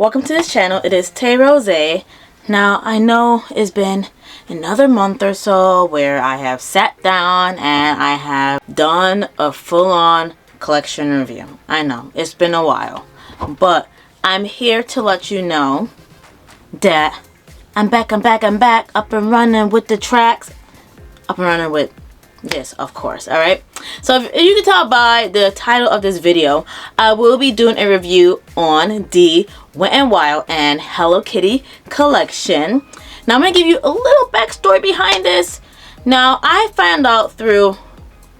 welcome to this channel. It is Tay Rosé. Now I know it's been another month or so where I have sat down and I have done a full-on collection review. I know it's been a while, but I'm here to let you know that I'm back, up and running with the tracks, up and running with this, of course. All right, so if you can tell by the title of this video, I will be doing a review on the Wet n Wild and Hello Kitty collection. Now I'm gonna give you a little backstory behind this. Now I found out through,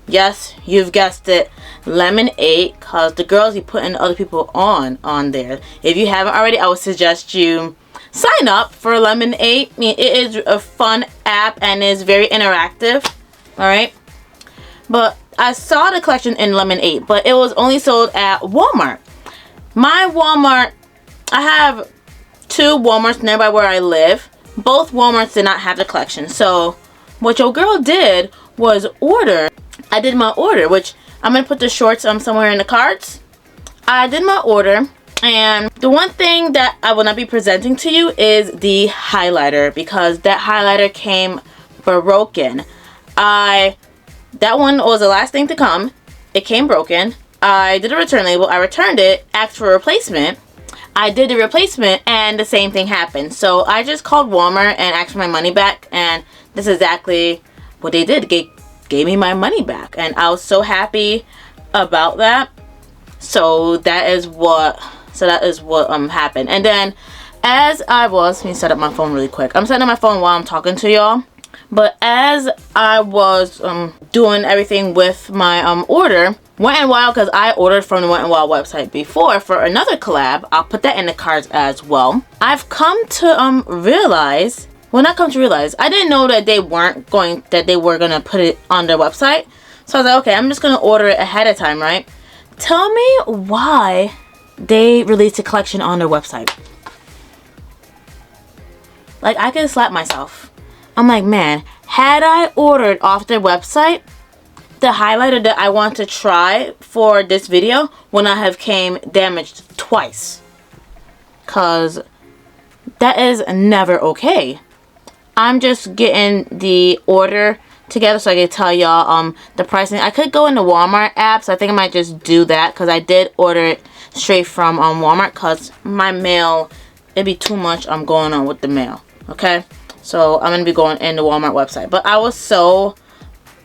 yes, you've guessed it, Lemonade, because the girls be putting other people on there. If you haven't already, I would suggest you sign up for Lemonade. I mean, it is a fun app and is very interactive. Alright, but I saw the collection in Lemonade, but it was only sold at Walmart. My Walmart, I have two Walmarts nearby where I live. Both Walmarts did not have the collection. So what your girl did was order. I did my order, which I'm going to put the shorts somewhere in the cards. I did my order, and the one thing that I will not be presenting to you is the highlighter, because that highlighter came broken. That one was the last thing to come. It came broken. I did a return label. I returned it, asked for a replacement. I did the replacement and the same thing happened. So I just called Walmart and asked for my money back, and this is exactly what they did. They gave me my money back, and I was so happy about that. So that is what happened. And then as I was, let me set up my phone really quick. I'm setting up my phone while I'm talking to y'all. But as I was doing everything with my order, Wet n Wild, because I ordered from the Wet n Wild website before for another collab, I'll put that in the cards as well. I've come to realize, well, not come to realize, I didn't know that they were gonna put it on their website. So I was like, okay, I'm just gonna order it ahead of time, right? Tell me why they released a collection on their website. Like, I could slap myself. I'm like, man, had I ordered off their website, the highlighter that I want to try for this video would not have came damaged twice. Cause that is never okay. I'm just getting the order together so I can tell y'all the pricing. I could go in the Walmart app, so I think I might just do that, because I did order it straight from Walmart, because my mail, it'd be too much going on with the mail. Okay, so I'm gonna be going in the Walmart website. But I was so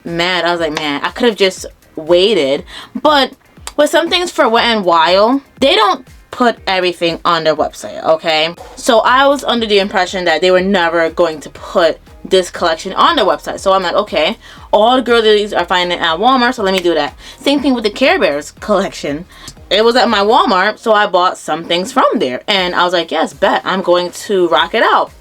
mad. I was like, man, I could have just waited. But with some things for Wet n Wild, they don't put everything on their website, okay? So I was under the impression that they were never going to put this collection on their website. So I'm like, okay, all the girlies are finding it at Walmart, so let me do that. Same thing with the Care Bears collection. It was at my Walmart, so I bought some things from there. And I was like, yes, bet, I'm going to rock it out.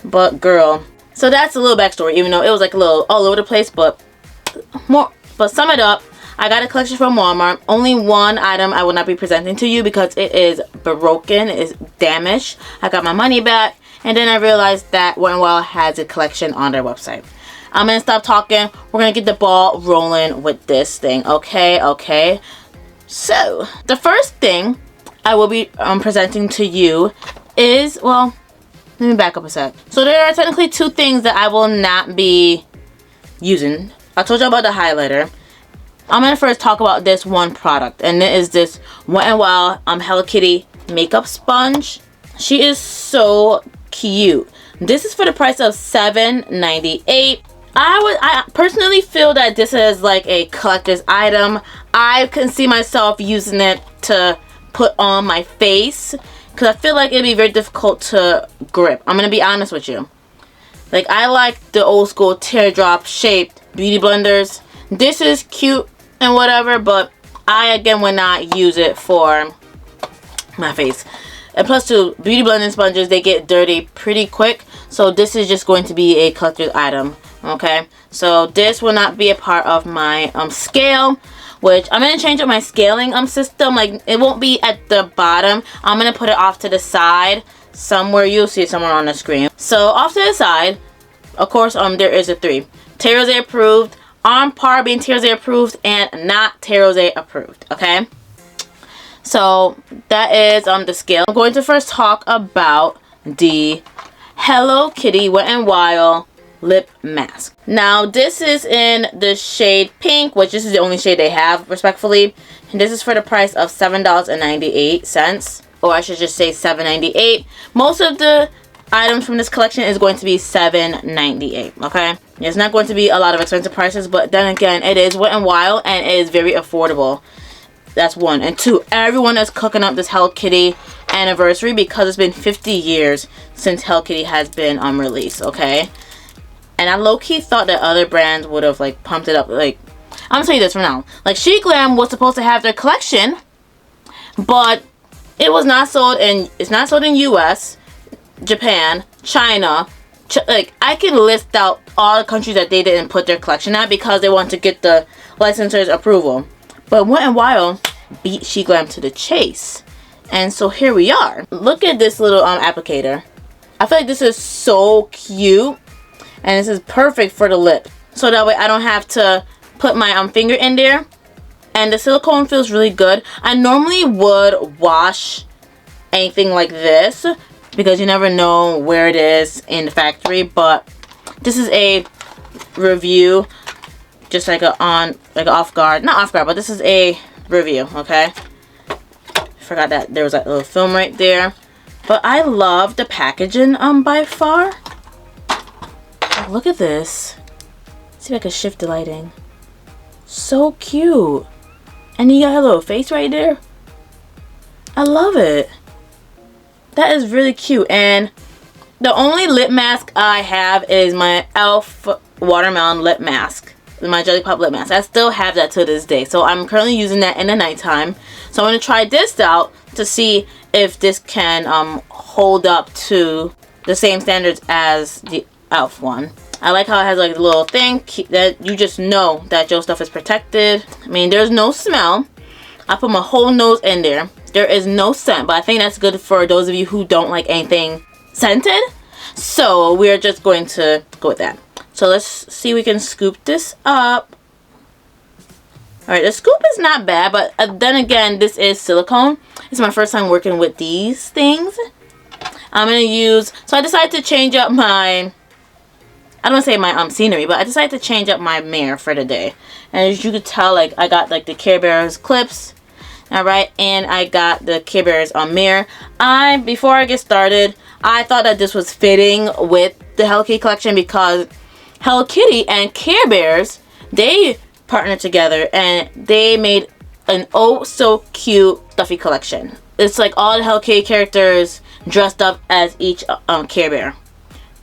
But girl, so that's a little backstory, even though it was like a little all over the place, but sum it up, I got a collection from Walmart. Only one item I will not be presenting to you because it is broken, it is damaged. I got my money back, and then I realized that Wet n Wild has a collection on their website. I'm gonna stop talking. We're gonna get the ball rolling with this thing, okay? So the first thing I will be presenting to you is, well, let me back up a sec. So there are technically two things that I will not be using. I told you about the highlighter. I'm gonna first talk about this one product, and it is this Wet n Wild Hello Kitty makeup sponge. She is so cute. This is for the price of $7.98. I personally feel that this is like a collector's item. I can see myself using it to put on my face, because I feel like it'd be very difficult to grip. I'm gonna be honest with you. Like, I like the old school teardrop shaped beauty blenders. This is cute and whatever, but I again would not use it for my face. And plus, too, beauty blending sponges, they get dirty pretty quick. So this is just going to be a collector's item. Okay, so this will not be a part of my scale, which I'm going to change up my scaling system. Like, it won't be at the bottom. I'm going to put it off to the side somewhere. You'll see it somewhere on the screen. So off to the side, of course, there is a 3. Tay Rosé approved, on par being Tay Rosé approved, and not Tay Rosé approved. Okay, So that is the scale. I'm going to first talk about the Hello Kitty Wet n Wild lip mask. Now this is in the shade pink, which this is the only shade they have, respectfully. And this is for the price of $7.98, or I should just say $7.98. Most of the items from this collection is going to be $7.98. Okay, it's not going to be a lot of expensive prices, but then again, it is Wet n Wild and it is very affordable. That's one. And two, everyone is cooking up this Hello Kitty anniversary because it's been 50 years since Hello Kitty has been released. Okay, and I low-key thought that other brands would have like pumped it up. Like, I'm gonna tell you this for now, like SheGlam was supposed to have their collection, but it was not sold in, it's not sold in US, Japan, China. Like, I can list out all the countries that they didn't put their collection at because they want to get the licensors approval. But Wet n Wild beat SheGlam to the chase. And so here we are. Look at this little applicator. I feel like this is so cute. And this is perfect for the lip. So that way I don't have to put my finger in there. And the silicone feels really good. I normally would wash anything like this because you never know where it is in the factory. But this is a review. Just like a off guard, not off guard, but this is a review. Okay, forgot that there was that little film right there. But I love the packaging by far. Oh, look at this. Let's see if I can shift the lighting. So cute. And you got a little face right there. I love it. That is really cute. And the only lip mask I have is my e.l.f. watermelon lip mask. My Jelly Pop lip mask. I still have that to this day. So I'm currently using that in the nighttime. So I'm going to try this out to see if this can hold up to the same standards as the e.l.f. one. I like how it has like a little thing that you just know that your stuff is protected. I mean, there's no smell. I put my whole nose in there. There is no scent, but I think that's good for those of you who don't like anything scented. So we're just going to go with that. So let's see if we can scoop this up. Alright, the scoop is not bad, but then again, this is silicone. It's my first time working with these things. I'm going to use, so I decided to change up my, I don't want to say my scenery, but I decided to change up my mirror for the day. And as you could tell, like I got like the Care Bears clips. Alright, and I got the Care Bears mirror. Before I get started, I thought that this was fitting with the Hello Kitty collection because Hello Kitty and Care Bears, they partnered together and they made an oh so cute stuffy collection. It's like all the Hello Kitty characters dressed up as each Care Bear.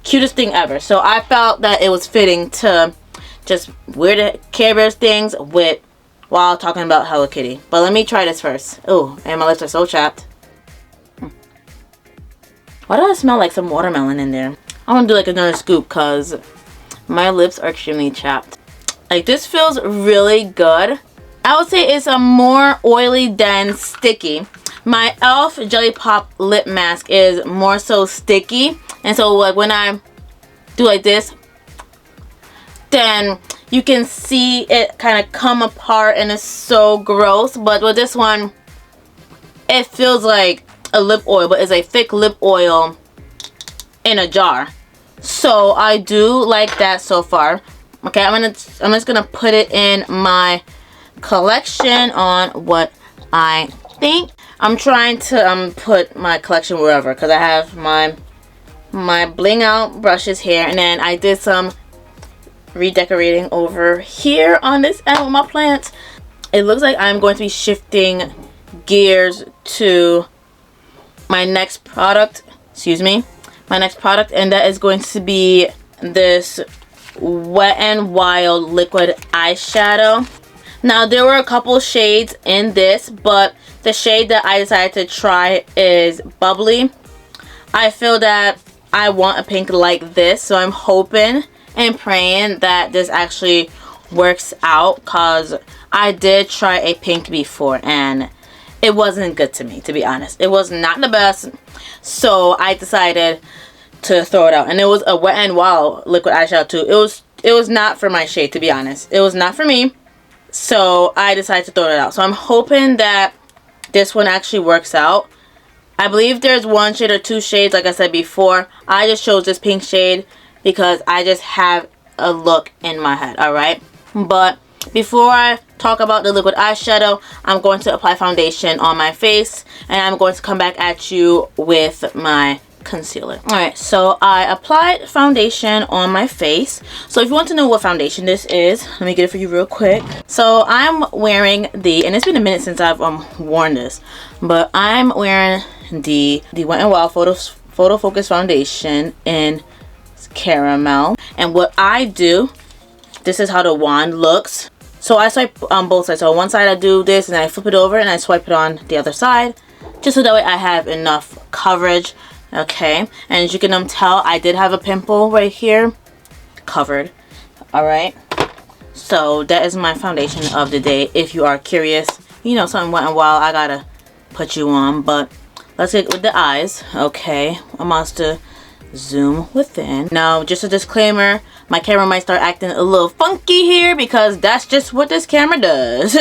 Cutest thing ever. So I felt that it was fitting to just wear the Care Bears things with while talking about Hello Kitty. But let me try this first. Oh, and my lips are so chapped. Why does it smell like some watermelon in there? I want to do like another scoop because my lips are extremely chapped. Like, this feels really good. I would say it's a more oily than sticky. My e.l.f. Jelly Pop lip mask is more so sticky. And so like when I do like this, then you can see it kind of come apart and it's so gross. But with this one, it feels like a lip oil, but it's a thick lip oil in a jar. So I do like that so far. Okay, I'm just gonna put it in my collection on what I think. I'm trying to put my collection wherever because I have my bling out brushes here, and then I did some redecorating over here on this end with my plants. It looks like I'm going to be shifting gears to my next product. Excuse me. My next product, and that is going to be this Wet n Wild liquid eyeshadow. Now there were a couple shades in this, but the shade that I decided to try is Bubbly. I feel that I want a pink like this, so I'm hoping and praying that this actually works out because I did try a pink before and it wasn't good to me, to be honest. It was not the best. So I decided to throw it out. And it was a Wet n Wild liquid eyeshadow too. It was not for my shade, to be honest. It was not for me. So I decided to throw it out. So I'm hoping that this one actually works out. I believe there's one shade or two shades, like I said before. I just chose this pink shade because I just have a look in my head, alright? But before I talk about the liquid eyeshadow, I'm going to apply foundation on my face, and I'm going to come back at you with my concealer. Alright, so I applied foundation on my face. So if you want to know what foundation this is, let me get it for you real quick. So I'm wearing the, and it's been a minute since I've worn this, but I'm wearing the Wet n Wild Photo Focus foundation in caramel. And what I do, this is how the wand looks. So I swipe on both sides. So on one side I do this, and then I flip it over and I swipe it on the other side, just so that way I have enough coverage. Okay, and as you can tell, I did have a pimple right here covered. Alright, so that is my foundation of the day. If you are curious, you know, something Wet n Wild I gotta put you on. But let's get with the eyes. Okay, I'm about to zoom within. Now, just a disclaimer, my camera might start acting a little funky here because that's just what this camera does.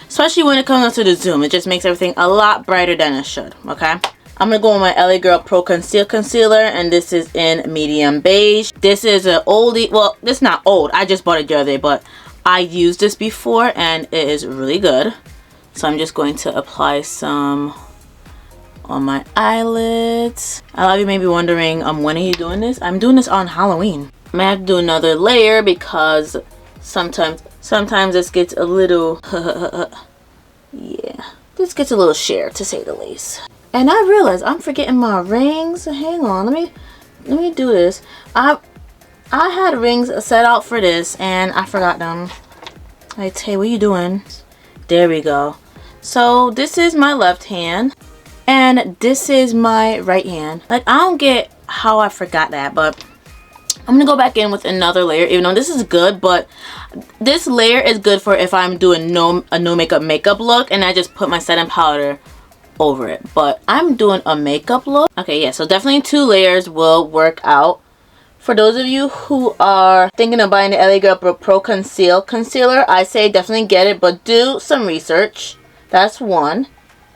Especially when it comes to the zoom, it just makes everything a lot brighter than it should. Okay, I'm gonna go with my LA Girl Pro Conceal Concealer, and this is in medium beige. This is an oldie. Well, this is not old. I just bought it the other day, but I used this before and it is really good. So I'm just going to apply some on my eyelids. A lot of you may be wondering, when are you doing this? I'm doing this on Halloween. I may have to do another layer because sometimes this gets a little yeah, this gets a little sheer, to say the least. And I realized I'm forgetting my rings. Hang on, let me do this. I had rings set out for this and I forgot them. Hey Tay, what are you doing? There we go. So this is my left hand and this is my right hand. Like, I don't get how I forgot that, but I'm gonna go back in with another layer, even though this is good. But this layer is good for if I'm doing a no makeup look and I just put my setting powder over it. But I'm doing a makeup look. Okay, yeah, so definitely 2 layers will work out. For those of you who are thinking of buying the LA Girl Pro Conceal Concealer, I say definitely get it, but do some research. That's 1.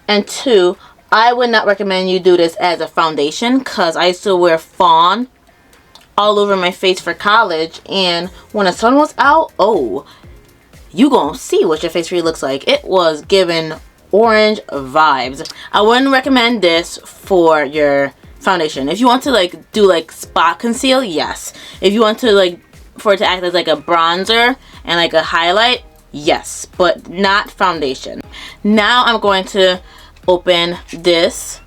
And 2, I would not recommend you do this as a foundation, because I used to wear fawn all over my face for college, and when the sun was out, oh, you gonna see what your face really looks like. It was giving orange vibes. I wouldn't recommend this for your foundation. If you want to like do like spot conceal, yes. If you want to like for it to act as like a bronzer and like a highlight, yes, but not foundation. Now I'm going to open this.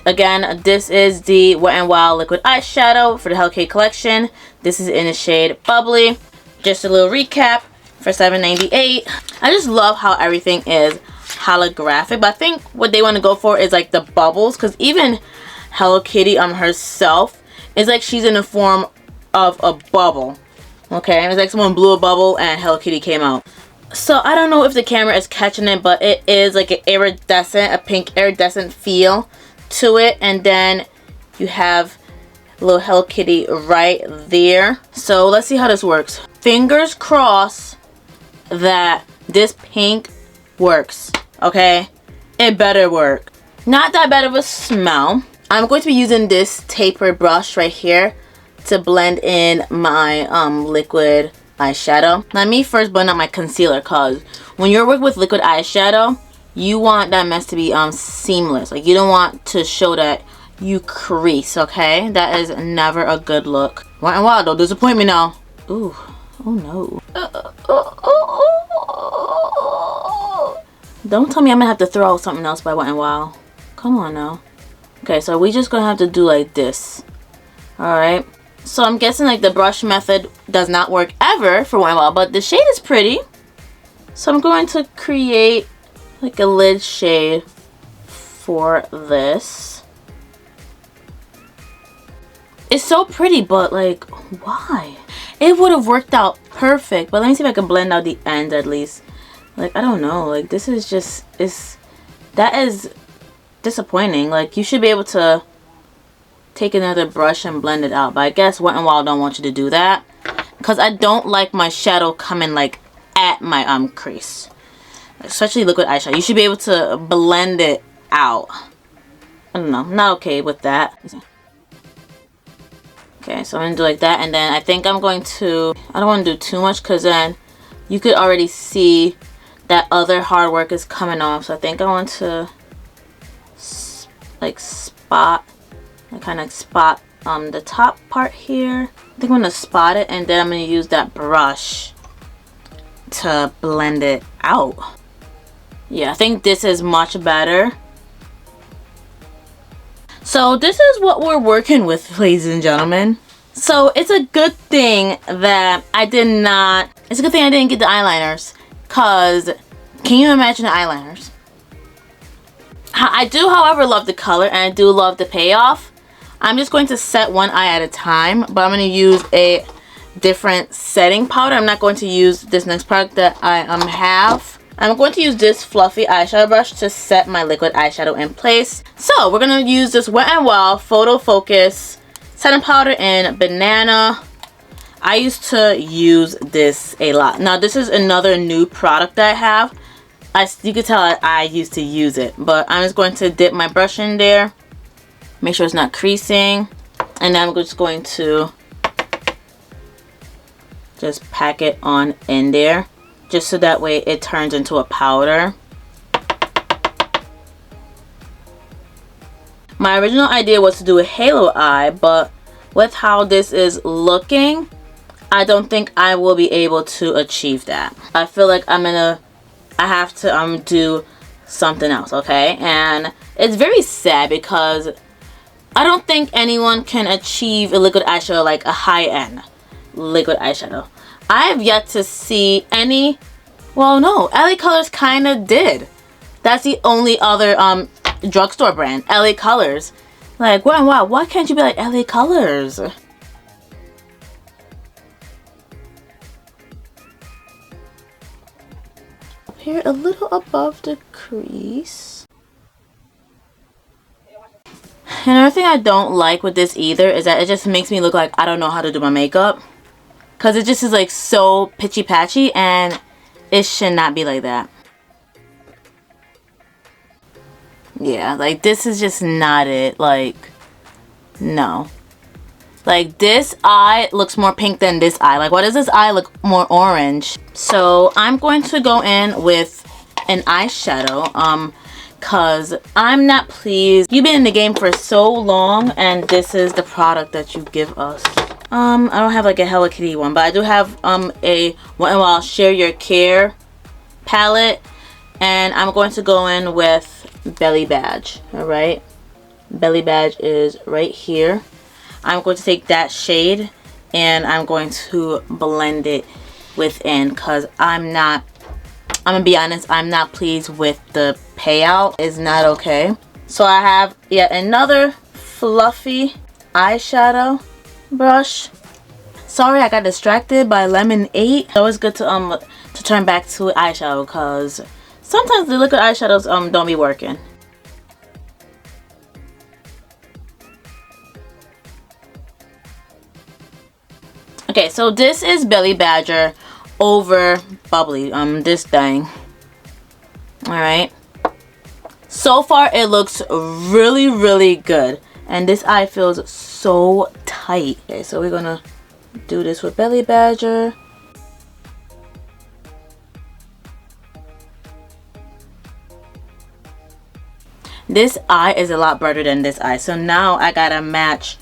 Again, this is the Wet n Wild liquid eyeshadow for the Hello Kitty collection. This is in the shade Bubbly. Just a little recap for $7.98. I just love how everything is holographic, but I think what they want to go for is like the bubbles, because even Hello Kitty herself is like she's in the form of a bubble. Okay, it's like someone blew a bubble and Hello Kitty came out. So I don't know if the camera is catching it, but it is like an iridescent, a pink iridescent feel to it. And then you have a little Hello Kitty right there. So let's see how this works. Fingers crossed that this pink works. Okay, it better work. Not that bad of a smell. I'm going to be using this tapered brush right here to blend in my liquid eyeshadow. Let me first blend out my concealer, because when you're working with liquid eyeshadow, you want that mess to be seamless. Like, you don't want to show that you crease, okay? That is never a good look. Wet n Wild, don't disappoint me now. Ooh, oh no. Don't tell me I'm gonna have to throw out something else by Wet n Wild. Come on now. Okay, so we just gonna have to do like this. Alright. So I'm guessing like the brush method does not work ever for Wet n Wild, but the shade is pretty. So I'm going to create like a lid shade for this. It's so pretty, but like, why? It would have worked out perfect, but let me see if I can blend out the end at least. Like, I don't know, like this is just, that is disappointing. Like, you should be able to take another brush and blend it out, but I guess Wet n Wild don't want you to do that, because I don't like my shadow coming like at my crease. especially liquid eyeshadow. You should be able to blend it out. I don't know, I'm not okay with that. Okay, so I'm gonna do like that, and then I think I'm going to, I don't want to do too much because then you could already see that other hard work is coming off. So I think I want to like spot, kind of spot the top part here. I think I'm gonna spot it, and then I'm gonna use that brush to blend it out. Yeah, I think this is much better. So this is what we're working with, ladies and gentlemen. So it's a good thing that I didn't get the eyeliners, cause can you imagine the eyeliners? I do, however, love the color, and I do love the payoff. I'm just going to set one eye at a time, but I'm going to use a different setting powder. I'm not going to use this next product that I have. I'm going to use this fluffy eyeshadow brush to set my liquid eyeshadow in place. So we're going to use this Wet n Wild Photo Focus setting powder in Banana. I used to use this a lot. Now this is another new product that I have. You can tell I used to use it, but I'm just going to dip my brush in there. Make sure it's not creasing. And then I'm just going to just pack it on in there, just so that way it turns into a powder. My original idea was to do a halo eye, but with how this is looking, I don't think I will be able to achieve that. I feel like I have to do something else, okay? And it's very sad because I don't think anyone can achieve a liquid eyeshadow like a high-end liquid eyeshadow. I have yet to see any. Well, no, LA Colors kind of did. That's the only other drugstore brand, LA Colors. Like, wow, why can't you be like LA Colors? Up here, a little above the crease. Another thing I don't like with this either is that it just makes me look like I don't know how to do my makeup. Because it just is like so pitchy patchy, and it should not be like that. Yeah, like this is just not it. Like, no. Like this eye looks more pink than this eye. Like, why does this eye look more orange? So I'm going to go in with an eyeshadow. Cause I'm not pleased. You've been in the game for so long, and this is the product that you give us. I don't have like a Hello Kitty one, but I do have a Wet n Wild Share Your Care palette, and I'm going to go in with Belly Badge. All right, Belly Badge is right here. I'm going to take that shade and I'm going to blend it within, cause I'm gonna be honest, I'm not pleased with the payout. It's not okay. So I have yet another fluffy eyeshadow brush. Sorry, I got distracted by Lemon 8. It's always good to turn back to eyeshadow, cause sometimes the liquid eyeshadows don't be working. Okay, so this is Belly Badger over Bubbly, this thing. Alright, so far it looks really good, and this eye feels so tight. Okay, so we're gonna do this with Belly Badger. This eye is a lot brighter than this eye, so now I gotta match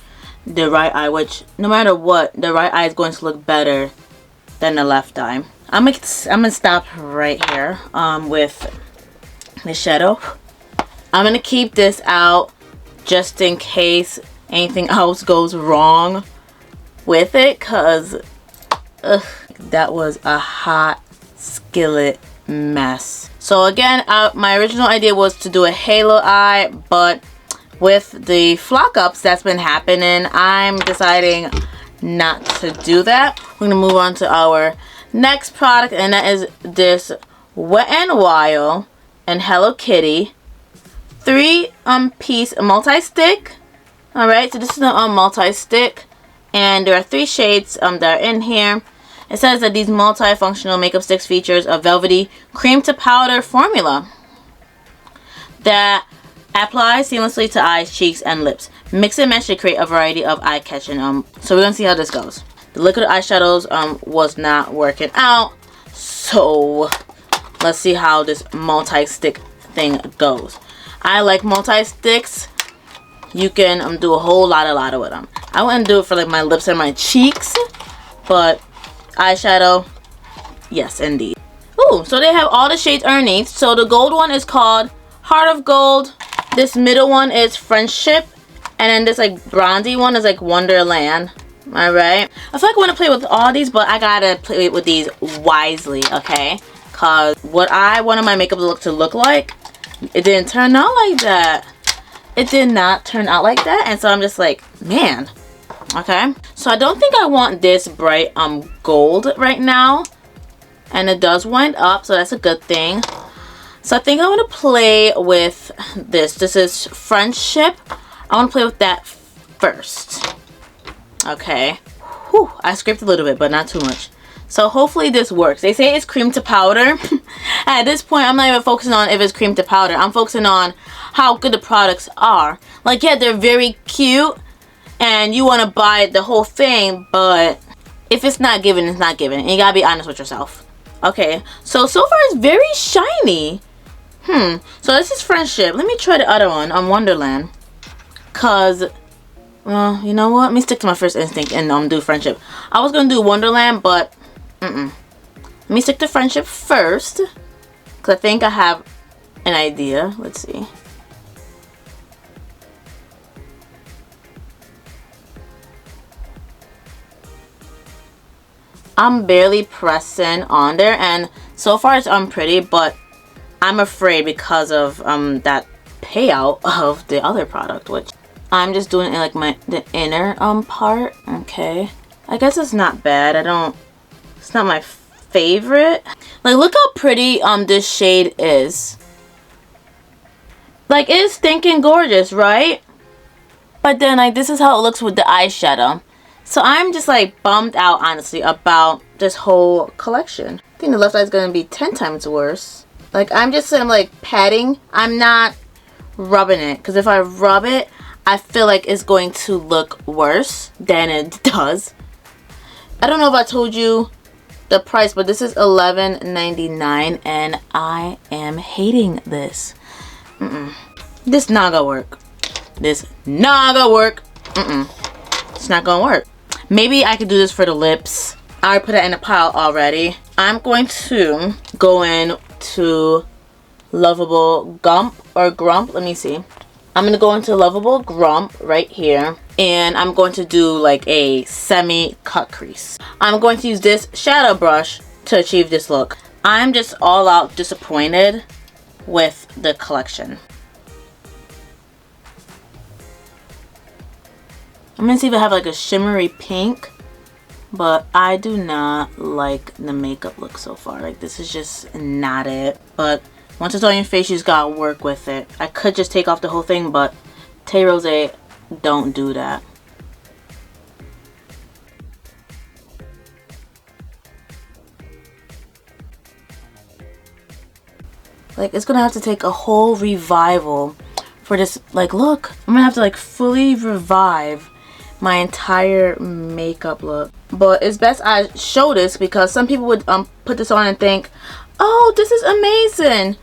the right eye, which no matter what, the right eye is going to look better than the left eye. I'm gonna stop right here with the shadow. I'm gonna keep this out just in case anything else goes wrong with it, cause that was a hot skillet mess. So again, my original idea was to do a halo eye, but with the flock ups that's been happening, I'm deciding not to do that. We're gonna move on to our next product, and that is this Wet n Wild and Hello Kitty 3-piece multi-stick. Alright, so this is the multi-stick, and there are 3 shades that are in here. It says that these multifunctional makeup sticks features a velvety cream to powder formula that applies seamlessly to eyes, cheeks, and lips. Mix and match to create a variety of eye-catching. So we're gonna see how this goes. The liquid eyeshadows was not working out, so let's see how this multi-stick thing goes. I like multi-sticks. You can do a whole lot with them. I wouldn't do it for like my lips and my cheeks, but eyeshadow, yes indeed. Ooh, so they have all the shades underneath. So the gold one is called Heart of Gold. This middle one is Friendship, and then this like bronzy one is like Wonderland. Alright, I feel like I want to play with all these, but I gotta play with these wisely, okay? Cause what I wanted my makeup to look like, it didn't turn out like that. It did not turn out like that, and so I'm just like, man. Okay, so I don't think I want this bright gold right now, and it does wind up, so that's a good thing. So I think I want to play with this. This is Friendship. I want to play with that first. Okay. Whew, I scraped a little bit, but not too much. So hopefully this works. They say it's cream to powder. At this point, I'm not even focusing on if it's cream to powder. I'm focusing on how good the products are. Like, yeah, they're very cute, and you want to buy the whole thing, but if it's not given, it's not given. And you gotta be honest with yourself. Okay, so far it's very shiny. So this is Friendship. Let me try the other one on Wonderland. Cause, well, you know what? Let me stick to my first instinct and do Friendship. I was gonna do Wonderland, but let me stick to Friendship first, cause I think I have an idea. Let's see. I'm barely pressing on there, and so far it's pretty, but I'm afraid because of that payout of the other product, which I'm just doing it like the inner part. Okay, I guess it's not bad. It's not my favorite. Like, look how pretty this shade is. Like, it's stinking gorgeous, right? But then, like, this is how it looks with the eyeshadow. So I'm just like bummed out, honestly, about this whole collection. I think the left eye is gonna be 10 times worse. Like, I'm like patting. I'm not rubbing it, because if I rub it, I feel like it's going to look worse than it does. I don't know if I told you the price, but this is $11.99, and I am hating this. This not gonna work. This not gonna work. It's not gonna work. Maybe I could do this for the lips. I put it in a pile already. I'm going to go in to Lovable Gump or Grump. Let me see. I'm going to go into Lovable Grump right here. And I'm going to do like a semi-cut crease. I'm going to use this shadow brush to achieve this look. I'm just all out disappointed with the collection. I'm going to see if I have like a shimmery pink, but I do not like the makeup look so far. Like, this is just not it. But once it's on your face, you just gotta work with it. I could just take off the whole thing, but Tay Rosé, don't do that. Like, it's gonna have to take a whole revival for this. Like, look, I'm gonna have to like fully revive my entire makeup look. But it's best I show this, because some people would put this on and think, oh, this is amazing.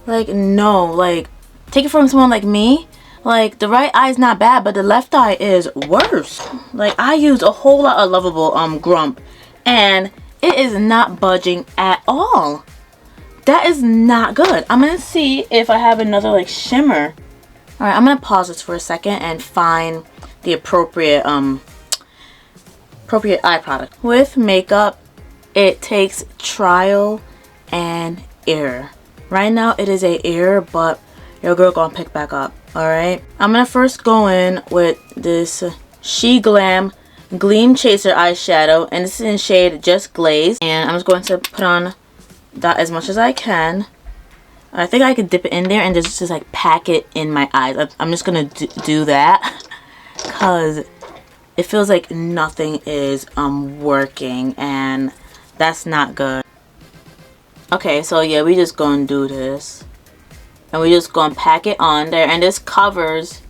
Like, no, like, take it from someone like me. Like, the right eye is not bad, but the left eye is worse. Like, I used a whole lot of Lovable Grump, and it is not budging at all. That is not good. I'm gonna see if I have another like shimmer. All right, I'm gonna pause this for a second and find the appropriate eye product. With makeup, it takes trial and error. Right now it is a error, but your girl gonna pick back up. All right, I'm gonna first go in with this SheGlam Gleam Chaser eyeshadow, and this is in shade Just Glaze, and I'm just going to put on that as much as I can. I think I could dip it in there and just like pack it in my eyes. I'm just gonna do that, because it feels like nothing is working, and That's not good. Okay, so yeah, we just gonna do this. And we just gonna pack it on there. And this covers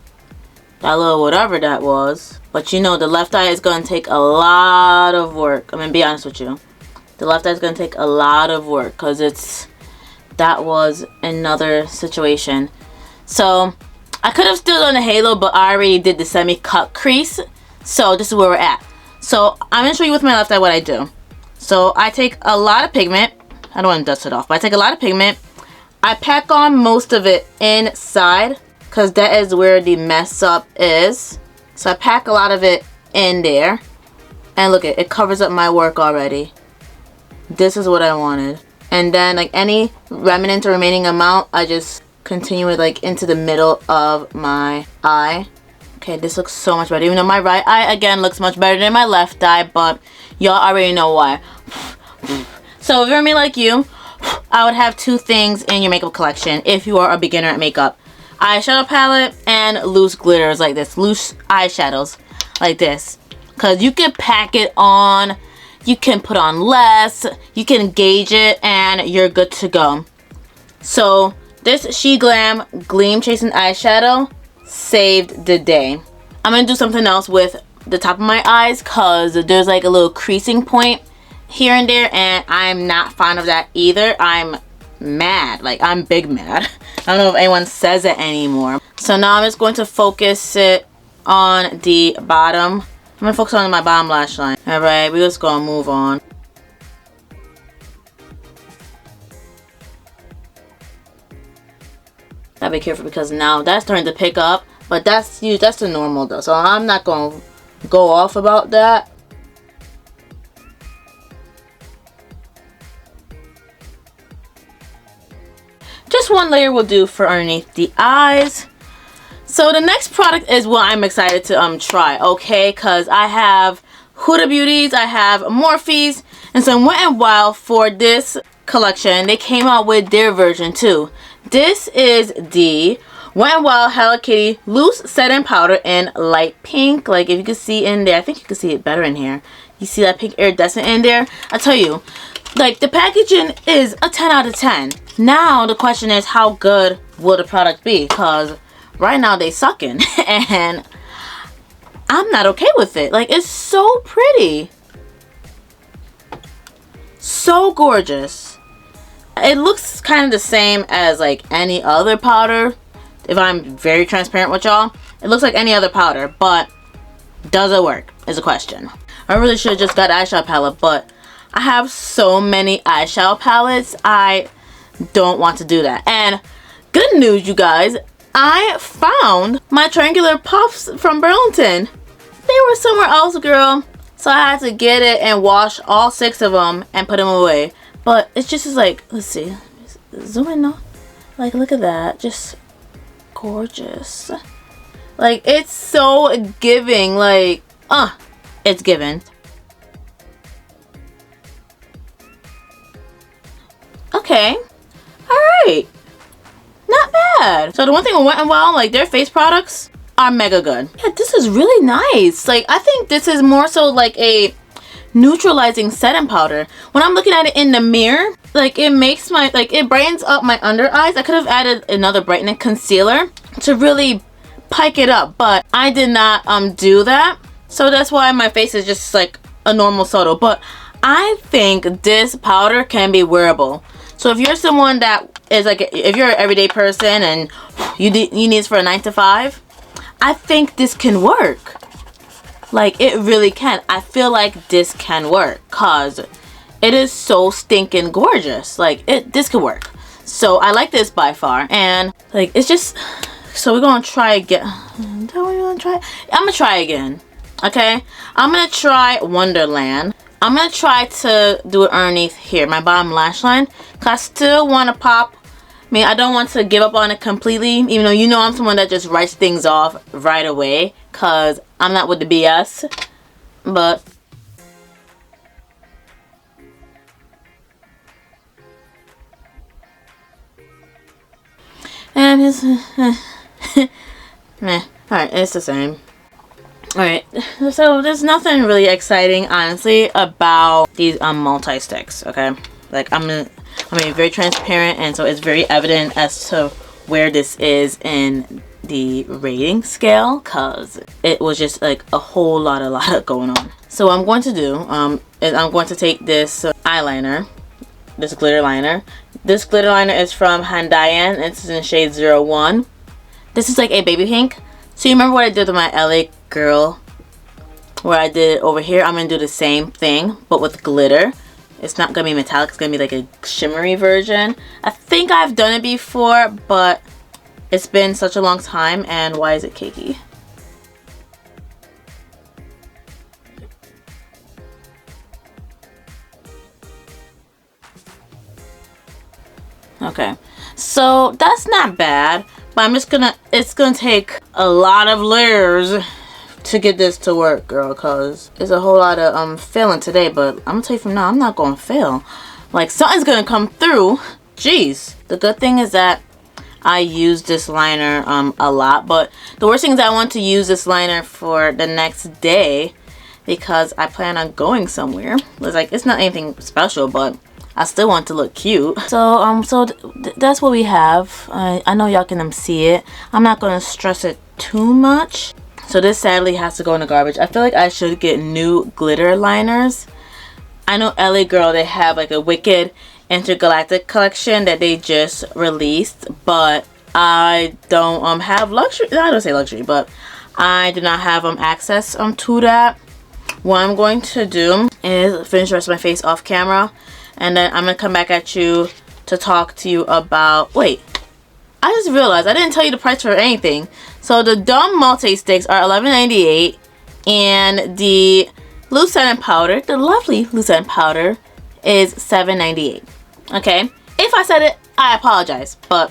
that little whatever that was. But you know, the left eye is gonna take a lot of work. I'm gonna be honest with you. The left eye is gonna take a lot of work because that was another situation. So I could have still done the halo, but I already did the semi-cut crease. So this is where we're at. So I'm gonna show you with my left eye what I do. So I take a lot of pigment. I don't want to dust it off, but I take a lot of pigment. I pack on most of it inside because that is where the mess up is. So I pack a lot of it in there. And look, it covers up my work already. This is what I wanted. And then like any remnant or remaining amount, I just continue it like into the middle of my eye. Okay, this looks so much better. Even though my right eye again looks much better than my left eye, but y'all already know why. So if you're me like you, I would have two things in your makeup collection if you are a beginner at makeup. Eyeshadow palette and loose glitters like this. Loose eyeshadows like this. Because you can pack it on, you can put on less, you can gauge it, and you're good to go. So this SheGlam Gleam Chasing Eyeshadow saved the day. I'm going to do something else with the top of my eyes because there's like a little creasing point here and there, and I'm not fond of that either. I'm mad. Like, I'm big mad. I don't know if anyone says it anymore. So now I'm just going to focus it on the bottom. I'm going to focus on my bottom lash line. Alright, we're just going to move on. Gotta be careful because now that's starting to pick up. But that's the normal though. So I'm not going to go off about that. Just one layer will do for underneath the eyes. So the next product is what I'm excited to try, okay? Because I have Huda Beauties, I have Morphe's, and so Wet n Wild for this collection. They came out with their version too. This is the Wet n Wild Hello Kitty Loose Setting Powder in light pink. Like if you can see in there, I think you can see it better in here. You see that pink iridescent in there? I tell you, like the packaging is a 10 out of 10. Now the question is, how good will the product be? Because right now they sucking and I'm not okay with it. Like, it's so pretty, so gorgeous. It looks kind of the same as like any other powder. If I'm very transparent with y'all, it looks like any other powder, but does it work is a question. I really should have just got an eyeshadow palette, but I have so many eyeshadow palettes, I don't want to do that. And good news, you guys, I found my triangular puffs from Burlington. They were somewhere else, girl. So I had to get it and wash all 6 of them and put them away. But it's just like, let's see, zoom in now. Like, look at that, just gorgeous. Like, it's so giving, like, it's giving. Okay, alright, not bad. So the one thing with Wet n Wild, like their face products are mega good. Yeah, this is really nice. Like, I think this is more so like a neutralizing setting powder. When I'm looking at it in the mirror, like it makes my, like it brightens up my under eyes. I could have added another brightening concealer to really pike it up, but I did not do that. So that's why my face is just like a normal soda. But I think this powder can be wearable. So if you're someone that is like, if you're an everyday person and you need this for a 9 to 5, I think this can work. Like, it really can. I feel like this can work because it is so stinking gorgeous. Like, this could work. So I like this by far. And like, it's just, so we're gonna try again. I'm gonna try again. Okay, I'm gonna try Wonderland. I'm gonna try to do it underneath here, my bottom lash line, because I still want to pop. I mean, I don't want to give up on it completely, even though you know I'm someone that just writes things off right away, because I'm not with the BS. But and it's meh. Alright, it's the same. Alright, so there's nothing really exciting, honestly, about these multi-sticks, okay? Like, I'm gonna be very transparent, and so it's very evident as to where this is in the rating scale, because it was just like a whole lot going on. So what I'm going to do is I'm going to take this eyeliner, this glitter liner. This glitter liner is from Handayan. It's in shade 01. This is like a baby pink. So you remember what I did with my LA Girl, where I did it over here? I'm going to do the same thing, but with glitter. It's not going to be metallic. It's going to be like a shimmery version. I think I've done it before, but it's been such a long time. And why is it cakey? Okay, so that's not bad, but I'm just gonna, it's gonna take a lot of layers to get this to work, girl, cause there's a whole lot of failing today. But I'm gonna tell you from now, I'm not gonna fail. Like, something's gonna come through. Jeez. The good thing is that I use this liner a lot, but the worst thing is I want to use this liner for the next day because I plan on going somewhere. It's like, it's not anything special, but I still want to look cute. So that's what we have. I know y'all can see it. I'm not gonna stress it too much. So this sadly has to go in the garbage. I feel like I should get new glitter liners. I know LA Girl, they have like a Wicked Intergalactic collection that they just released, but I don't have luxury. I don't say luxury, but I do not have access to that. What I'm going to do is finish the rest of my face off camera, and then I'm gonna come back at you to talk to you about, wait, I just realized I didn't tell you the price for anything. So the dumb multi-sticks are $11.98, and the loose end powder, the lovely loose end powder, is $7.98. Okay, if I said it, I apologize, but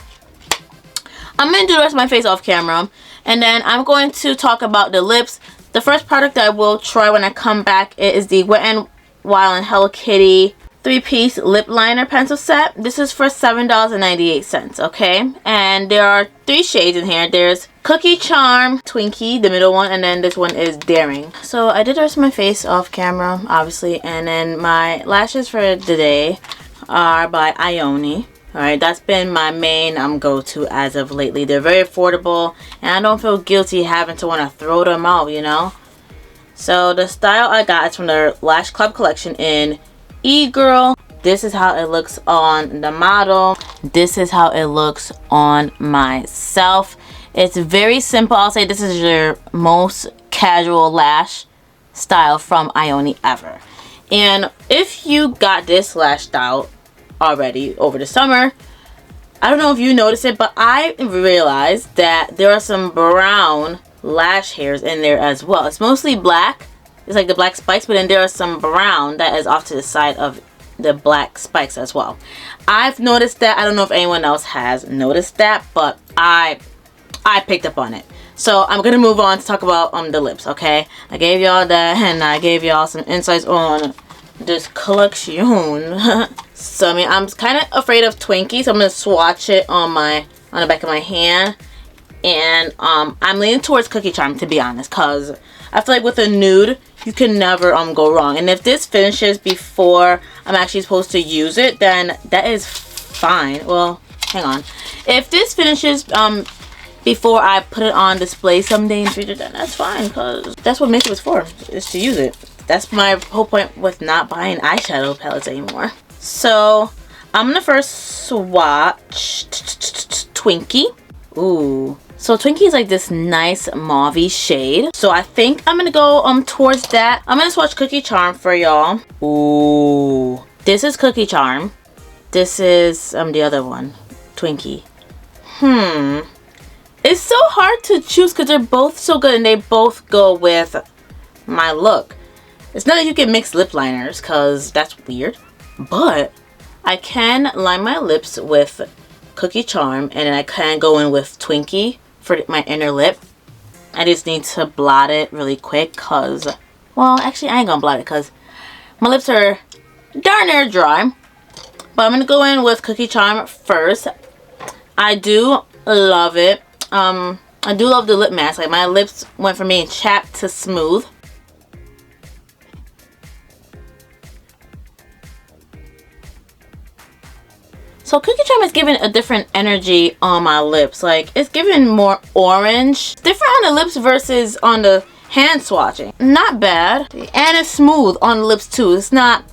I'm gonna do the rest of my face off camera, and then I'm going to talk about the lips. The first product that I will try when I come back is the Wet n Wild and Hello Kitty 3-piece lip liner pencil set. This is for $7.98, okay? And there are 3 shades in here. There's Cookie Charm, Twinkie, the middle one, and then this one is Daring. So I did the rest of my face off camera, obviously, and then my lashes for today are by Ioni. Alright, that's been my main go-to as of lately. They're very affordable, and I don't feel guilty having to want to throw them out, you know? So the style I got is from their Lash Club collection in E-Girl. This is how it looks on the model. This is how it looks on myself. It's very simple. I'll say this is your most casual lash style from Ioni ever. And if you got this lash style already over the summer, I don't know if you noticed it, but I realized that there are some brown lash hairs in there as well. It's mostly black. It's like the black spikes, but then there are some brown that is off to the side of the black spikes as well. I've noticed that. I don't know if anyone else has noticed that, but I picked up on it. So I'm gonna move on to talk about the lips, okay? I gave y'all that, and I gave y'all some insights on this collection. So I mean, I'm kind of afraid of Twinkie, so I'm gonna swatch it on the back of my hand, and I'm leaning towards Cookie Charm, to be honest, cause I feel like with a nude you can never go wrong. And if this finishes before I'm actually supposed to use it, then that is fine. Well, hang on. If this finishes before I put it on display someday in the future, then that's fine, because that's what makeup is for, is to use it. That's my whole point with not buying eyeshadow palettes anymore. So I'm gonna first swatch Twinkie. Ooh. So Twinkie is like this nice mauve-y shade. So I think I'm gonna go towards that. I'm gonna swatch Cookie Charm for y'all. Ooh. This is Cookie Charm. This is the other one, Twinkie. It's so hard to choose because they're both so good and they both go with my look. It's not that you can mix lip liners because that's weird, but I can line my lips with Cookie Charm, and then I can go in with Twinkie for my inner lip. I just need to blot it really quick because, well, actually I ain't gonna blot it because my lips are darn near dry. But I'm gonna go in with Cookie Charm first. I do love it. I do love the lip mask. Like, my lips went from being chapped to smooth. So Cookie Charm is giving a different energy on my lips. Like, it's giving more orange. It's different on the lips versus on the hand swatching. Not bad. And it's smooth on the lips too. It's not,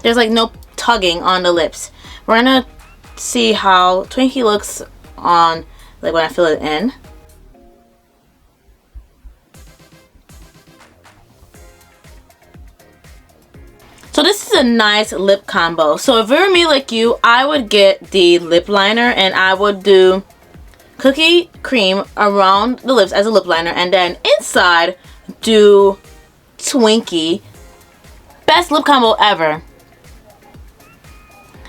there's like no tugging on the lips. We're gonna see how Twinkie looks on, like, when I fill it in. So this is a nice lip combo. So if it were me like you, I would get the lip liner and I would do cookie cream around the lips as a lip liner, and then inside do Twinkie. Best lip combo ever.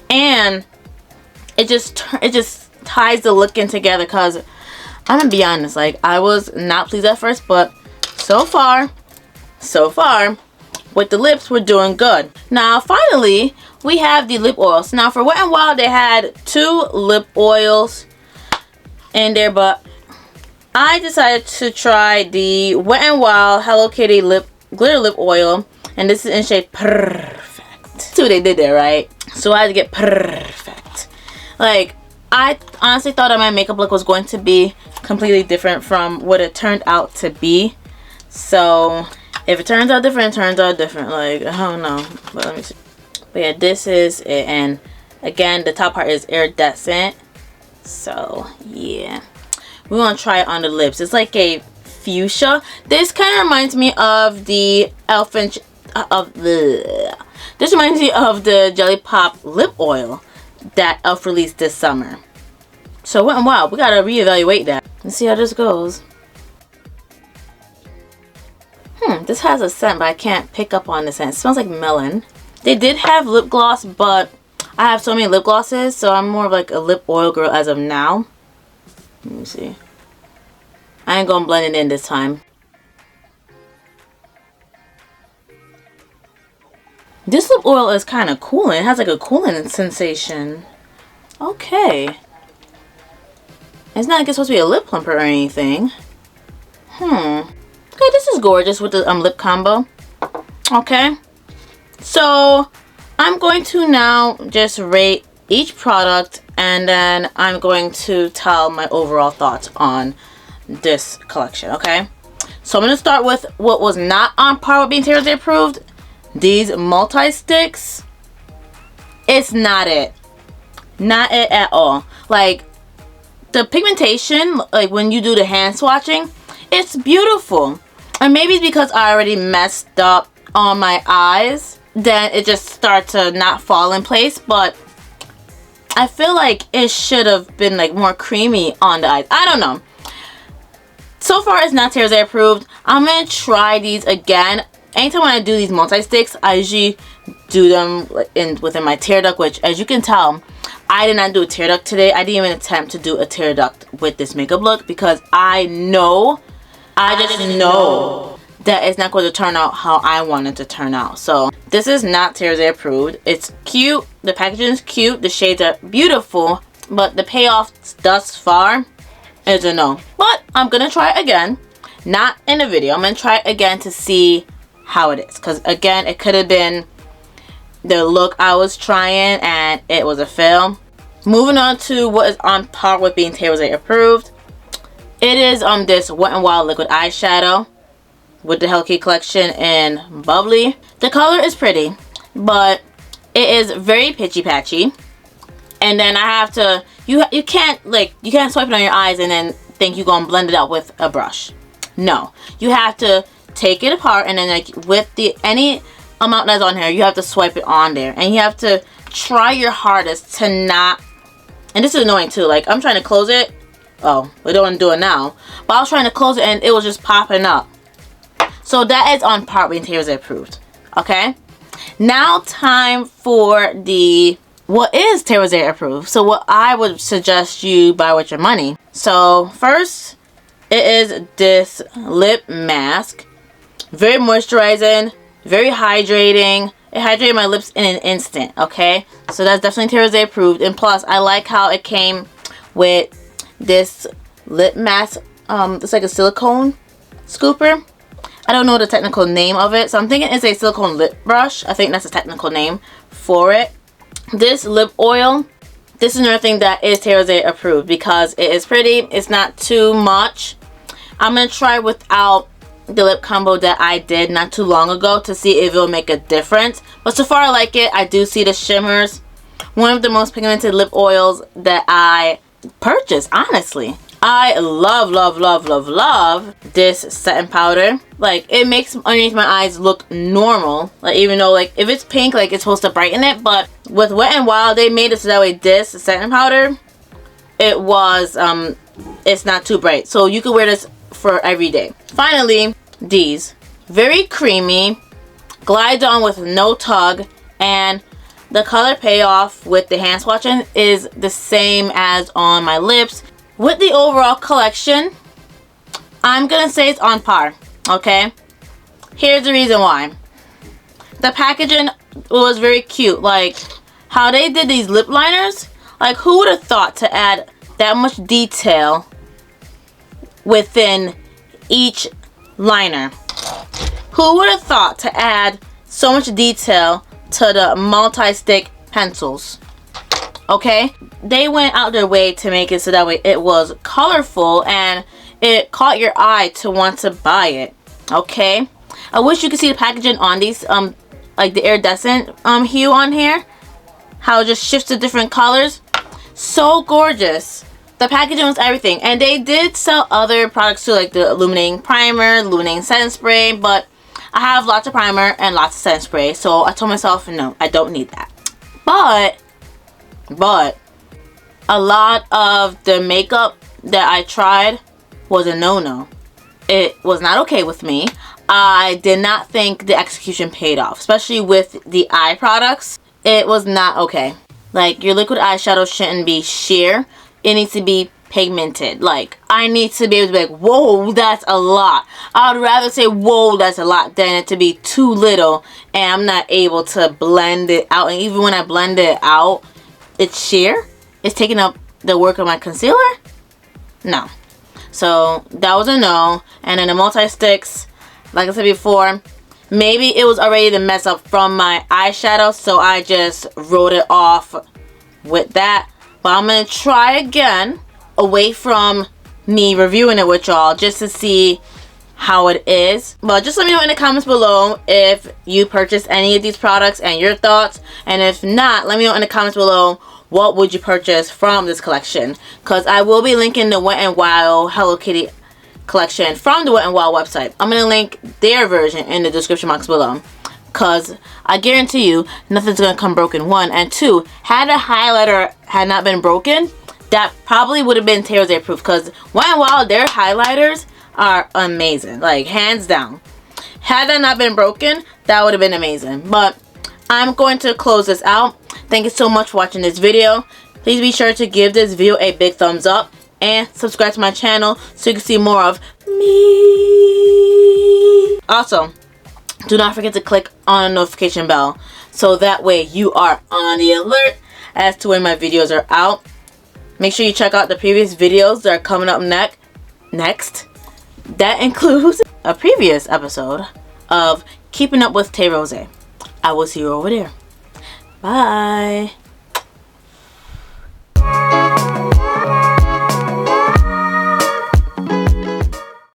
And it just ties the look in together, because I'm gonna be honest, like, I was not pleased at first, but so far with the lips, we're doing good. Now finally we have the lip oils. Now for Wet n Wild, they had 2 lip oils in there, but I decided to try the Wet n Wild Hello Kitty glitter lip oil, and this is in shade Perfect. See what they did there, right? So I had to get Perfect. Like, I honestly thought that my makeup look was going to be completely different from what it turned out to be. So if it turns out different, it turns out different. Like, I don't know. But let me see. But yeah, this is it. And again, the top part is iridescent. So yeah, we want to try it on the lips. It's like a fuchsia. This kind of reminds me of the e.l.f. This reminds me of the Jelly Pop lip oil that e.l.f. released this summer. So Wet n Wild, we gotta reevaluate that and see how this goes. This has a scent, but I can't pick up on the scent. It smells like melon. They did have lip gloss, but I have so many lip glosses, so I'm more of like a lip oil girl as of now. Let me see. I ain't gonna blend it in this time. This lip oil is kind of cooling. It has like a cooling sensation. Okay. It's not like it's supposed to be a lip plumper or anything. Okay, this is gorgeous with the lip combo. Okay. So I'm going to now just rate each product, and then I'm going to tell my overall thoughts on this collection, okay? So I'm going to start with what was not on par with being Tay Rosé approved. These Multisticks. It's not it. Not it at all. Like, the pigmentation, like when you do the hand swatching, it's beautiful. And maybe it's because I already messed up on my eyes, then it just starts to not fall in place. But I feel like it should have been like more creamy on the eyes. I don't know. So far it's not Tay Rosé approved. I'm going to try these again. Anytime when I do these multi-sticks, I usually do them within my tear duct, which, as you can tell, I did not do a tear duct today. I didn't even attempt to do a tear duct with this makeup look, because I just know that it's not going to turn out how I want it to turn out. So this is not Tay Rosé approved. It's cute. The packaging is cute. The shades are beautiful. But the payoff thus far is a no. But I'm going to try it again. Not in a video. I'm going to try it again to see how it is. Because again, it could have been the look I was trying and it was a fail. Moving on to what is on par with being Tay Rosé approved. It is this Wet n Wild liquid eyeshadow with the Hello Kitty collection in Bubbly. The color is pretty, but it is very pitchy patchy. And then I have to, you can't swipe it on your eyes and then think you're gonna blend it out with a brush. No, you have to take it apart, and then like with any amount that's on here, you have to swipe it on there, and you have to try your hardest to not. And this is annoying too. Like, I'm trying to close it. Oh, we don't want to do it now. But I was trying to close it and it was just popping up. So that is on par with Tay Rosé approved. Okay. Now time for what is Tay Rosé approved. So what I would suggest you buy with your money. So first, it is this lip mask. Very moisturizing, very hydrating. It hydrated my lips in an instant, okay? So that's definitely Tay Rosé approved. And plus, I like how it came with this lip mask it's like a silicone scooper. I don't know the technical name of it, so I'm thinking it's a silicone lip brush. I think that's the technical name for it. This lip oil, this is another thing that is Tay Rosé approved because it is pretty. It's not too much. I'm going to try without the lip combo that I did not too long ago to see if it'll make a difference. But so far I like it. I do see the shimmers. One of the most pigmented lip oils that I purchased, honestly. I love, love, love, love, love this setting powder. Like, it makes underneath my eyes look normal. Like, even though, like, if it's pink, like, it's supposed to brighten it. But with Wet n Wild, they made it so that way this setting powder, it was, it's not too bright. So you could wear this for every day. Finally, these. Very creamy. Glide on with no tug. And the color payoff with the hand swatching is the same as on my lips. With the overall collection, I'm gonna say it's on par, okay? Here's the reason why. The packaging was very cute. Like, how they did these lip liners, like, who would have thought to add that much detail within each liner? Who would have thought to add so much detail to the multi-stick pencils? Okay, they went out their way to make it so that way it was colorful and it caught your eye to want to buy it. Okay, I wish you could see the packaging on these, like the iridescent hue on here, how it just shifts to different colors. So gorgeous. The packaging was everything, and they did sell other products too, like the illuminating primer, illuminating setting spray, but I have lots of primer and lots of setting spray, so I told myself no, I don't need that. But a lot of the makeup that I tried was a no-no. It was not okay with me. I did not think the execution paid off, especially with the eye products. It was not okay. Like, your liquid eyeshadow shouldn't be sheer. It needs to be pigmented. Like, I need to be able to be like, whoa, that's a lot. I would rather say, whoa, that's a lot, than it to be too little and I'm not able to blend it out. And even when I blend it out, it's sheer. It's taking up the work of my concealer. No. So that was a no. And then the multi-sticks, like I said before, maybe it was already the mess up from my eyeshadow, so I just wrote it off with that. But I'm going to try again away from me reviewing it with y'all just to see how it is. But just let me know in the comments below if you purchased any of these products and your thoughts. And if not, let me know in the comments below what would you purchase from this collection. Because I will be linking the Wet n Wild Hello Kitty collection from the Wet n Wild website. I'm going to link their version in the description box below. Because I guarantee you, nothing's going to come broken. 1. And 2, had the highlighter had not been broken, that probably would have been Tay Rosé proof. Because Wet n Wild, their highlighters are amazing. Like, hands down. Had that not been broken, that would have been amazing. But I'm going to close this out. Thank you so much for watching this video. Please be sure to give this video a big thumbs up and subscribe to my channel so you can see more of me. Also, do not forget to click on the notification bell so that way you are on the alert as to when my videos are out. Make sure you check out the previous videos that are coming up next. That includes a previous episode of Keeping Up with Tay Rosé. I will see you over there. Bye.